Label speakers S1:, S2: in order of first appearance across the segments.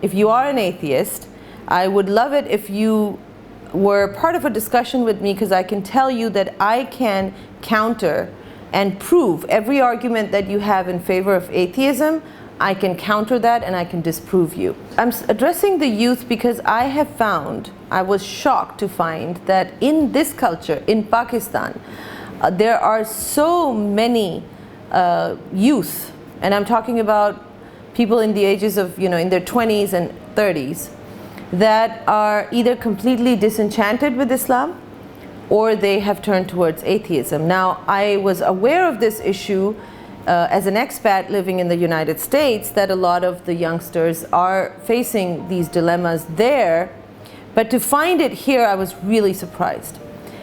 S1: if you are an atheist, I would love it if you were part of a discussion with me, because I can tell you that I can counter and prove every argument that you have in favor of atheism. I can counter that and I can disprove you. I'm addressing the youth because I have found, I was shocked to find that in this culture, in Pakistan, there are so many youth, and I'm talking about people in the ages of, in their 20s and 30s, that are either completely disenchanted with Islam or they have turned towards atheism. Now, I was aware of this issue as an expat living in the United States, that a lot of the youngsters are facing these dilemmas there, but to find it here, I was really surprised.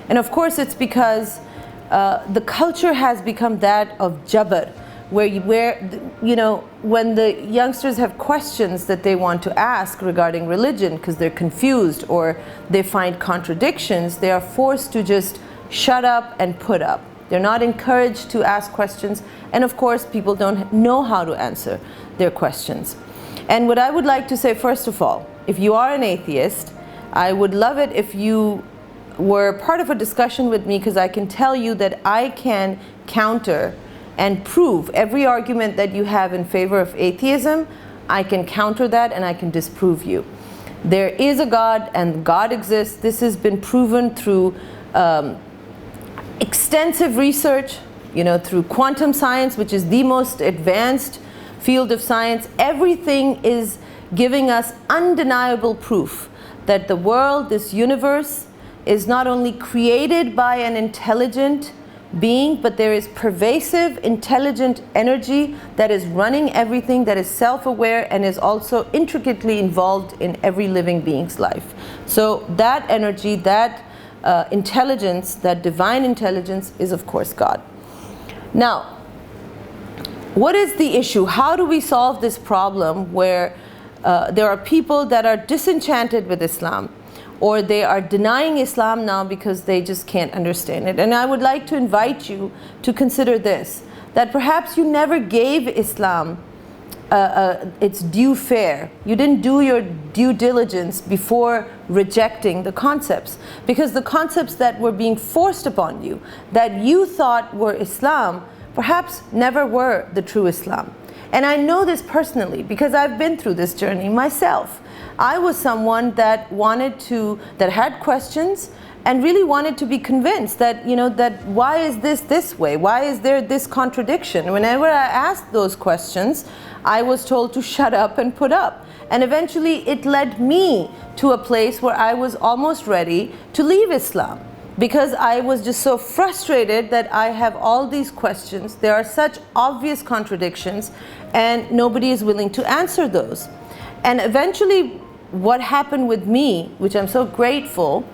S1: And of course, it's because the culture has become that of jabr, where when the youngsters have questions that they want to ask regarding religion because they're confused or they find contradictions, they are forced to just shut up and put up. They're not encouraged to ask questions, and of course people don't know how to answer their questions. And what I would like to say, first of all, if you are an atheist, I would love it if you were part of a discussion with me, because I can tell you that I can counter and prove every argument that you have in favor of atheism. I can counter that and I can disprove you. There is a God and God exists. This has been proven through extensive research, through quantum science, which is the most advanced field of science. Everything is giving us undeniable proof that the world, this universe, is not only created by an intelligent being, but there is pervasive, intelligent energy that is running everything, that is self-aware and is also intricately involved in every living being's life. So that energy, that intelligence, that divine intelligence is of course God. Now, what is the issue? How do we solve this problem where there are people that are disenchanted with Islam, or they are denying Islam now because they just can't understand it? And I would like to invite you to consider this, that perhaps you never gave Islam its due fare. You didn't do your due diligence before rejecting the concepts, because the concepts that were being forced upon you, that you thought were Islam, perhaps never were the true Islam. And I know this personally because I've been through this journey myself. I was someone that that had questions and really wanted to be convinced that, that why is this way? Why is there this contradiction? Whenever I asked those questions, I was told to shut up and put up. And eventually it led me to a place where I was almost ready to leave Islam, because I was just so frustrated that I have all these questions. There are such obvious contradictions and nobody is willing to answer those. And eventually what happened with me, which I'm so grateful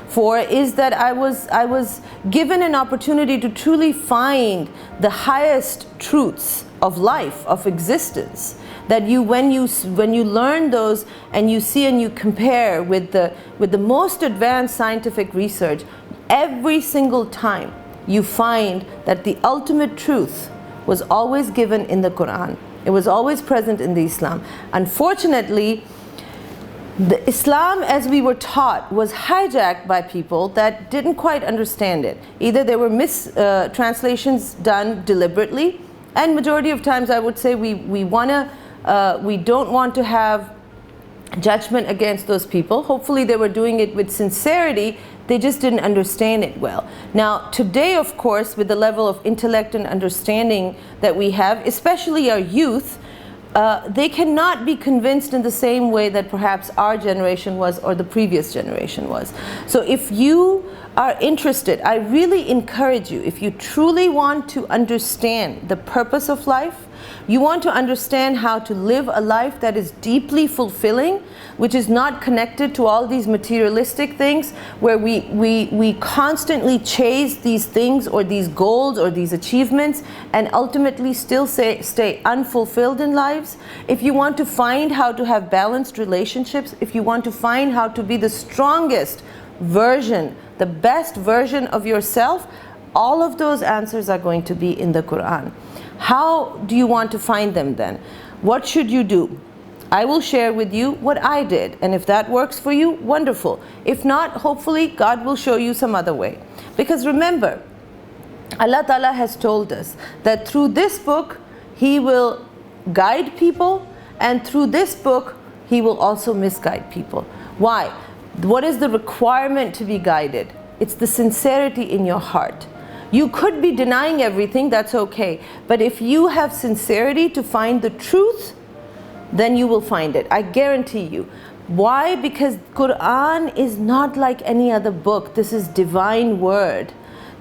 S1: for, is that I was given an opportunity to truly find the highest truths of life, of existence, that when you learn those and you see and you compare with the most advanced scientific research, every single time you find that the ultimate truth was always given in the Quran. It was always present in the Islam. Unfortunately, the Islam as we were taught was hijacked by people that didn't quite understand it. Either there were mistranslations done deliberately, and majority of times I would say we don't want to have judgment against those people. Hopefully they were doing it with sincerity, they just didn't understand it well. Now today, of course, with the level of intellect and understanding that we have, especially our youth, they cannot be convinced in the same way that perhaps our generation was or the previous generation was. So if you are interested, I really encourage you, if you truly want to understand the purpose of life, you want to understand how to live a life that is deeply fulfilling, which is not connected to all these materialistic things where we constantly chase these things or these goals or these achievements and ultimately still stay unfulfilled in lives. If you want to find how to have balanced relationships, if you want to find how to be the strongest version, the best version of yourself, all of those answers are going to be in the Quran. How do you want to find them then? What should you do? I will share with you what I did, and if that works for you, wonderful. If not, hopefully God will show you some other way. Because remember, Allah Ta'ala has told us that through this book He will guide people, and through this book He will also misguide people. Why? What is the requirement to be guided? It's the sincerity in your heart. You could be denying everything, that's okay, but if you have sincerity to find the truth, then you will find it. I guarantee you. Why? Because Quran is not like any other book. This is divine word.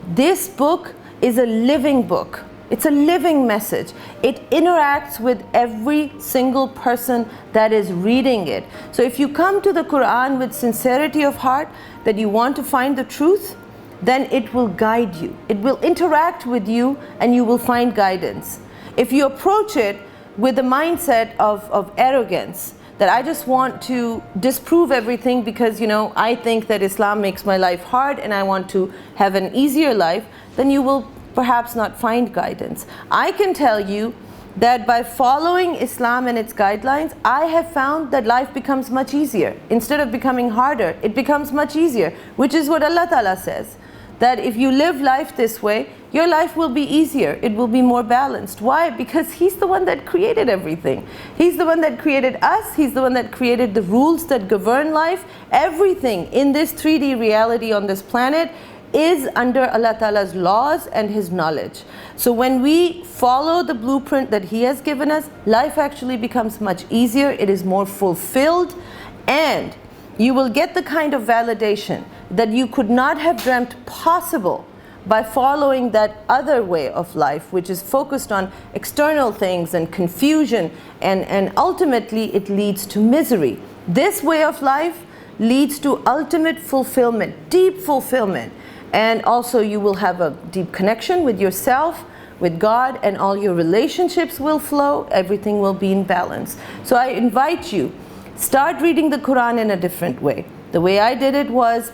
S1: This book is a living book. It's a living message. It interacts with every single person that is reading it. So if you come to the Quran with sincerity of heart, that you want to find the truth, then it will guide you. It will interact with you and you will find guidance. If you approach it with the mindset of arrogance, that I just want to disprove everything because, you know, I think that Islam makes my life hard and I want to have an easier life, then you will perhaps not find guidance. I can tell you that by following Islam and its guidelines, I have found that life becomes much easier. Instead of becoming harder, it becomes much easier, which is what Allah Ta'ala says. That if you live life this way, your life will be easier. It will be more balanced. Why? Because He's the one that created everything. He's the one that created us. He's the one that created the rules that govern life. Everything in this 3D reality on this planet is under Allah Ta'ala's laws and His knowledge. So when we follow the blueprint that He has given us, life actually becomes much easier. It is more fulfilled, and you will get the kind of validation that you could not have dreamt possible by following that other way of life, which is focused on external things and confusion, and ultimately it leads to misery. This way of life leads to ultimate fulfillment, deep fulfillment, and also you will have a deep connection with yourself, with God, and all your relationships will flow, everything will be in balance. So I invite you, start reading the Quran in a different way. The way I did it was,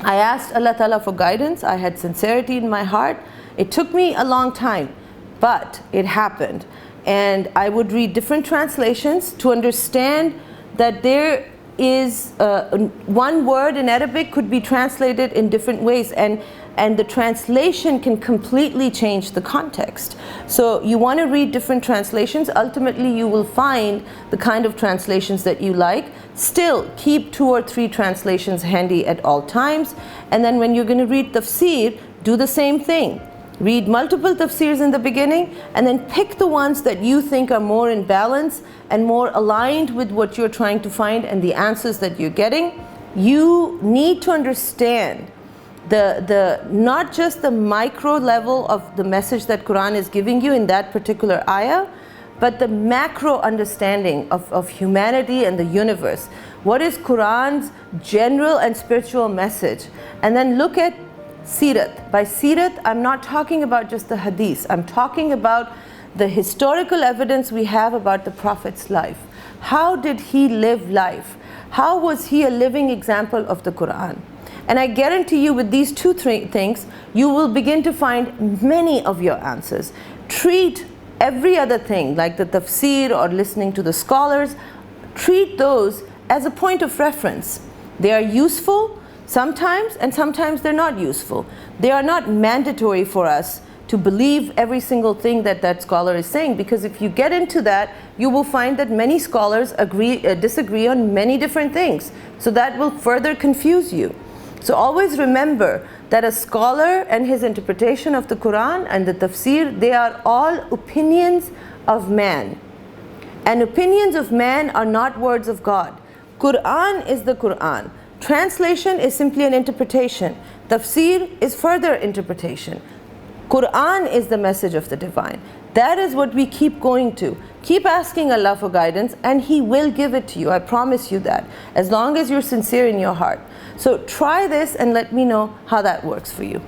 S1: I asked Allah Ta'ala for guidance. I had sincerity in my heart. It took me a long time, but it happened. And I would read different translations to understand that there is one word in Arabic could be translated in different ways, and the translation can completely change the context. So you want to read different translations. Ultimately you will find the kind of translations that you like. Still keep 2 or 3 translations handy at all times, and then when you're going to read tafsir, do the same thing. Read multiple tafsirs in the beginning, and then pick the ones that you think are more in balance and more aligned with what you're trying to find and the answers that you're getting. You need to understand the not just the micro level of the message that Quran is giving you in that particular ayah, but the macro understanding of humanity and the universe. What is Quran's general and spiritual message? And then look at Seerat. By Seerat, I'm not talking about just the hadith. I'm talking about the historical evidence we have about the Prophet's life. How did he live life? How was he a living example of the Quran? And I guarantee you, with these 2 things, you will begin to find many of your answers. Treat every other thing, like the tafsir or listening to the scholars, treat those as a point of reference. They are useful sometimes, and sometimes they're not useful. They are not mandatory for us to believe every single thing that that scholar is saying, because if you get into that, you will find that many scholars disagree on many different things. So that will further confuse you. So always remember that a scholar and his interpretation of the Quran and the tafsir, they are all opinions of man. And opinions of man are not words of God. Quran is the Quran. Translation is simply an interpretation. Tafsir is further interpretation. Quran is the message of the divine. That is what we keep going to. Keep asking Allah for guidance, and He will give it to you. I promise you that, as long as you're sincere in your heart. So try this and let me know how that works for you.